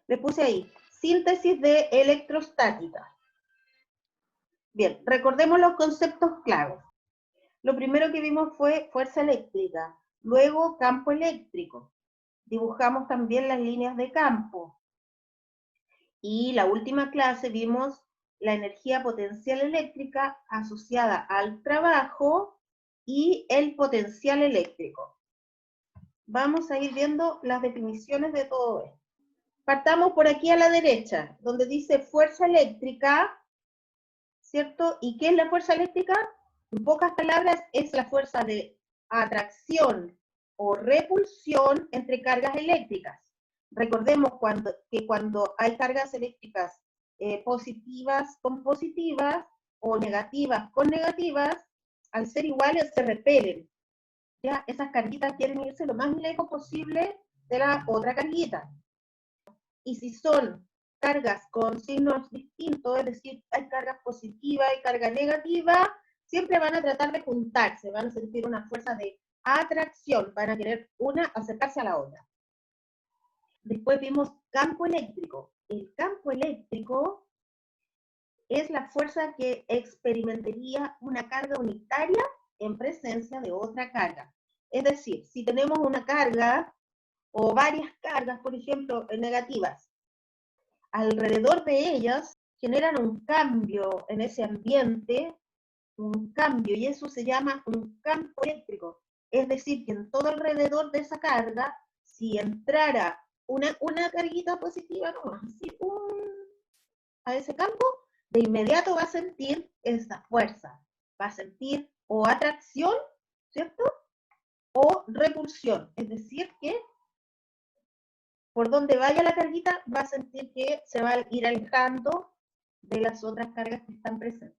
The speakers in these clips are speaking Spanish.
Le puse ahí, síntesis de electrostática. Bien, recordemos los conceptos claves. Lo primero que vimos fue fuerza eléctrica, luego campo eléctrico. Dibujamos también las líneas de campo. Y la última clase vimos la energía potencial eléctrica asociada al trabajo y el potencial eléctrico. Vamos a ir viendo las definiciones de todo esto. Partamos por aquí a la derecha, donde dice fuerza eléctrica, ¿cierto? ¿Y qué es la fuerza eléctrica? En pocas palabras, es la fuerza de atracción o repulsión entre cargas eléctricas. Recordemos que cuando hay cargas eléctricas positivas con positivas o negativas con negativas, al ser iguales se repelen. ¿Ya? Esas carguitas quieren irse lo más lejos posible de la otra carguita. Y si son cargas con signos distintos, es decir, hay cargas positivas y carga negativa, siempre van a tratar de juntarse, van a sentir una fuerza de atracción, van a querer una acercarse a la otra. Después vimos campo eléctrico. El campo eléctrico es la fuerza que experimentaría una carga unitaria en presencia de otra carga. Es decir, si tenemos una carga o varias cargas, por ejemplo, negativas, alrededor de ellas generan un cambio en ese ambiente, un cambio, y eso se llama un campo eléctrico. Es decir, que en todo alrededor de esa carga, si entrara una carguita positiva, no, así, a ese campo, de inmediato va a sentir esa fuerza, va a sentir o atracción, ¿cierto? O repulsión, es decir, que por donde vaya la carguita va a sentir que se va a ir alejando de las otras cargas que están presentes.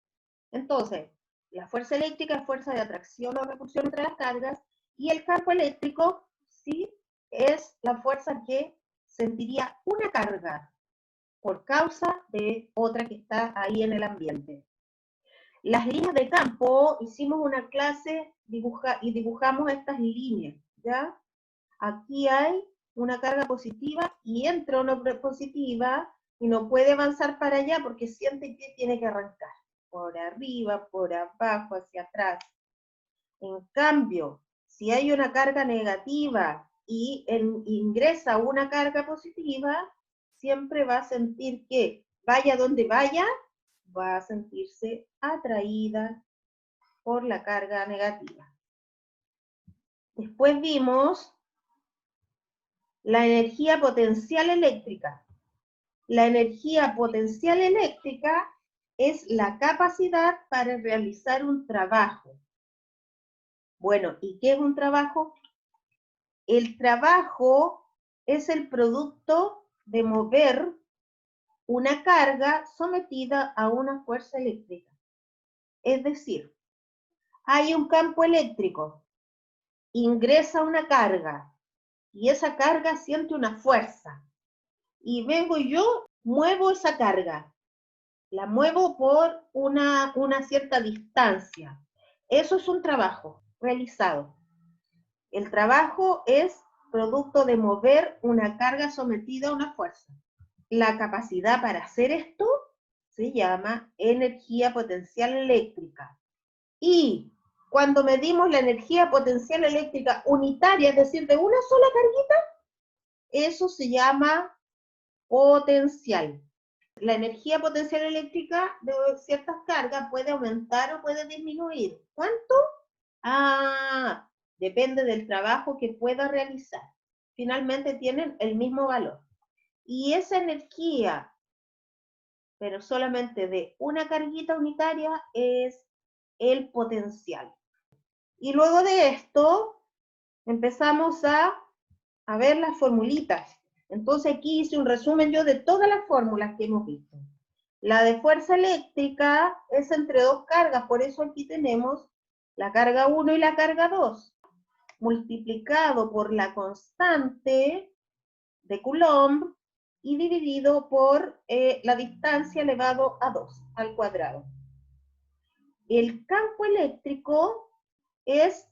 Entonces, la fuerza eléctrica es fuerza de atracción o repulsión entre las cargas, y el campo eléctrico sí es la fuerza que sentiría una carga por causa de otra que está ahí en el ambiente. Las líneas de campo, hicimos una clase y dibujamos estas líneas, ¿ya? Aquí hay una carga positiva y entra una positiva y no puede avanzar para allá porque siente que tiene que arrancar por arriba, por abajo, hacia atrás. En cambio, si hay una carga negativa y ingresa una carga positiva, siempre va a sentir que vaya donde vaya, va a sentirse atraída por la carga negativa. Después vimos la energía potencial eléctrica. La energía potencial eléctrica es la capacidad para realizar un trabajo. Bueno, ¿y qué es un trabajo? El trabajo es el producto de mover una carga sometida a una fuerza eléctrica. Es decir, hay un campo eléctrico, ingresa una carga, y esa carga siente una fuerza. Y vengo yo, muevo esa carga. La muevo por una cierta distancia. Eso es un trabajo realizado. El trabajo es producto de mover una carga sometida a una fuerza. La capacidad para hacer esto se llama energía potencial eléctrica. Y cuando medimos la energía potencial eléctrica unitaria, es decir, de una sola carguita, eso se llama potencial. La energía potencial eléctrica de ciertas cargas puede aumentar o puede disminuir. ¿Cuánto? Depende del trabajo que pueda realizar. Finalmente tienen el mismo valor. Y esa energía, pero solamente de una carguita unitaria, es el potencial. Y luego de esto, empezamos a ver las formulitas. Entonces aquí hice un resumen yo de todas las fórmulas que hemos visto. La de fuerza eléctrica es entre dos cargas, por eso aquí tenemos la carga 1 y la carga 2, multiplicado por la constante de Coulomb y dividido por la distancia elevado a 2 al cuadrado. El campo eléctrico es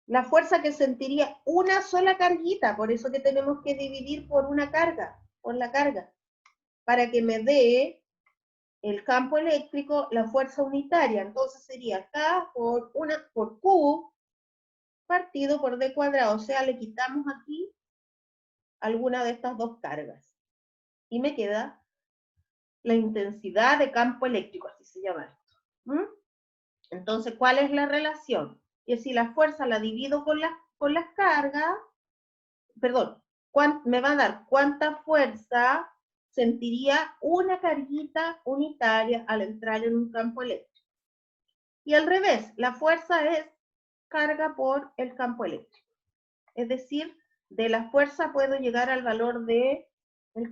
la fuerza que sentiría una sola carguita, por eso que tenemos que dividir por una carga. por la carga, para que me dé el campo eléctrico la fuerza unitaria. Entonces sería K por Q partido por D cuadrado. O sea, le quitamos aquí alguna de estas dos cargas. Y me queda la intensidad de campo eléctrico, así se llama esto. Entonces, ¿cuál es la relación? Que si la fuerza la divido con las cargas, perdón, me va a dar cuánta fuerza sentiría una carguita unitaria al entrar en un campo eléctrico. Y al revés, la fuerza es carga por el campo eléctrico. Es decir, de la fuerza puedo llegar al valor del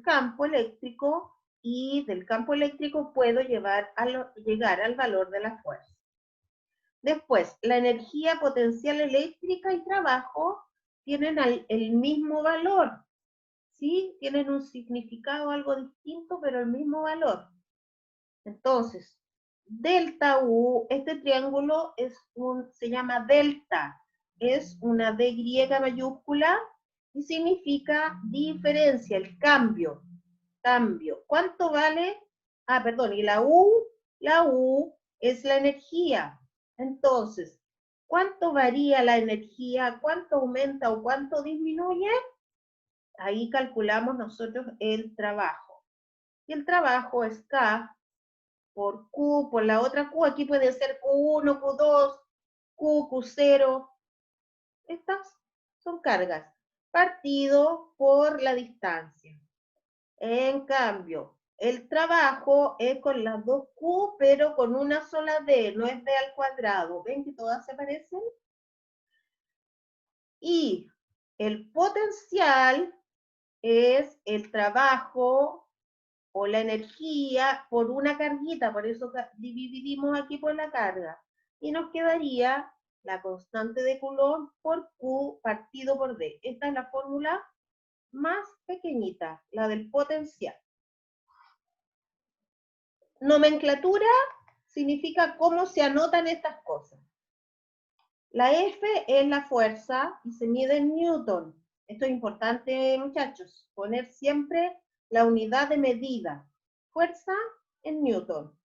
campo eléctrico y del campo eléctrico puedo llegar al valor de la fuerza. Después, la energía potencial eléctrica y trabajo tienen el mismo valor, ¿sí? Tienen un significado algo distinto, pero el mismo valor. Entonces, delta U, este triángulo se llama delta, es una D griega mayúscula y significa diferencia, el cambio. ¿Cuánto vale? Perdón, y la U es la energía. Entonces, ¿cuánto varía la energía? ¿Cuánto aumenta o cuánto disminuye? Ahí calculamos nosotros el trabajo. Y el trabajo es K por Q, por la otra Q, aquí puede ser Q1, Q2, Q0. Estas son cargas, partido por la distancia. En cambio, el trabajo es con las dos Q, pero con una sola D, no es D al cuadrado. ¿Ven que todas se parecen? Y el potencial es el trabajo o la energía por una carguita, por eso dividimos aquí por la carga. Y nos quedaría la constante de Coulomb por Q partido por D. Esta es la fórmula más pequeñita, la del potencial. Nomenclatura significa cómo se anotan estas cosas. La F es la fuerza y se mide en Newton. Esto es importante, muchachos, poner siempre la unidad de medida. Fuerza en Newton.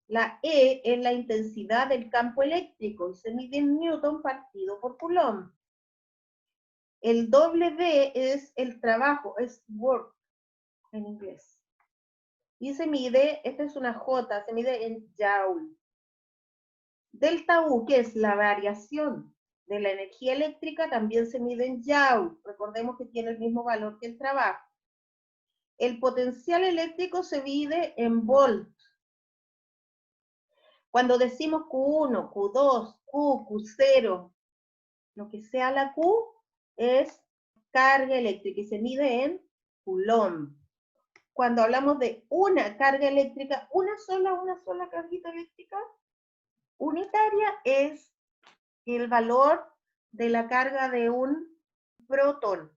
La E es la intensidad del campo eléctrico y se mide en Newton partido por Coulomb. El W es el trabajo, es work en inglés. Y se mide, esta es una J, se mide en Joule. Delta U, que es la variación de la energía eléctrica, también se mide en Joule. Recordemos que tiene el mismo valor que el trabajo. El potencial eléctrico se mide en volt. Cuando decimos Q1, Q2, Q0, lo que sea la Q, es carga eléctrica y se mide en Coulomb. Cuando hablamos de una carga eléctrica, una sola carguita eléctrica unitaria es el valor de la carga de un protón,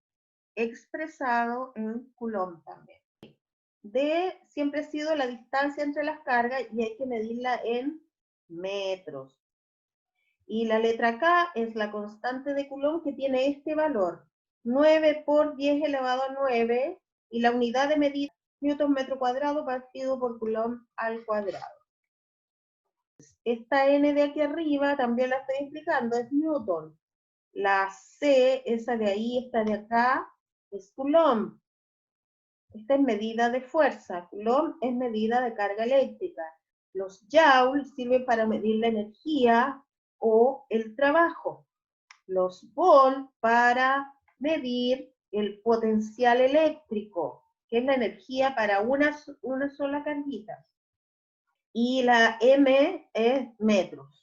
expresado en Coulomb también. D siempre ha sido la distancia entre las cargas y hay que medirla en metros. Y la letra K es la constante de Coulomb que tiene este valor, 9 por 10 elevado a 9, y la unidad de medida, newton metro cuadrado partido por Coulomb al cuadrado. Esta N de aquí arriba también la estoy explicando, es Newton. La C, esa de ahí, esta de acá, es Coulomb. Esta es medida de fuerza. Coulomb es medida de carga eléctrica. Los joules sirven para medir la energía o el trabajo. Los volt para medir el potencial eléctrico, que es la energía para una sola carguita. Y la M es metros.